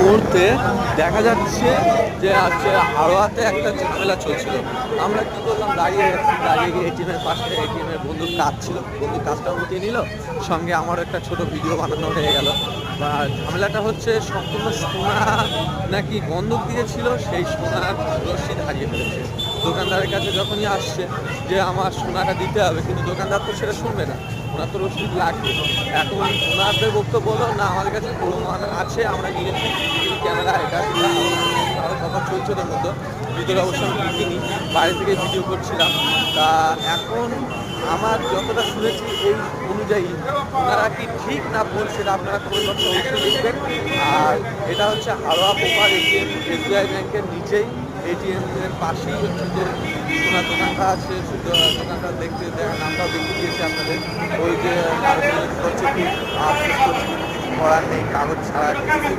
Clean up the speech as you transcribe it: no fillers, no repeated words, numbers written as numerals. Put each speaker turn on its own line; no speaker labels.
মুহূর্তে দেখা যাচ্ছে যে হচ্ছে হাওড়াতে একটা ঝামেলা চলছিল। আমরা কি করলাম, দাঁড়িয়ে গিয়ে এটিএমের পাশে এটিএমের বন্ধুর কাজ ছিল, বন্ধুর কাজটা উঠিয়ে নিল, সঙ্গে আমার একটা ছোট ভিডিও বানানো হয়ে গেল। বা ঝামেলাটা হচ্ছে সম্পূর্ণ সোনা নাকি বন্ধক দিয়েছিল, সেই সোনার রসিদ হারিয়ে ফেলেছে। দোকানদারের কাছে যখনই আসছে যে আমার সোনাটা দিতে হবে, কিন্তু দোকানদার তো সেটা শুনবে না, ওনার তো রসিদ লাগবে। এখন ওনাদের বক্তব্য হলো না, আমাদের কাছে প্রমাণ আছে, আমরা নিয়েছি, ক্যামেরা এটা কথা চলছে ওদের মতো। ভিতরে অবশ্য আমি দেখিনি, বাইরে থেকে ভিডিও করছিলাম। তা এখন আমার যতটা শুনেছি এই অনুযায়ী ওনারা কি ঠিক না ভুল সেটা আপনারা কমেন্ট বক্সে অবশ্যই লিখবেন। আর এটা হচ্ছে হাওড়া পোপার এটিএম, এসবিআই ব্যাংকের নিচেই এটিএম এর পাশেই হচ্ছে যে সোনার দোকানটা আছে। দোকানটা দেখতে নামটাও দেখে দিয়েছে আপনাদের। ওই যে হচ্ছে কি আফসোস করছি, কিছু করার নেই, কাগজ ছাড়া কিছু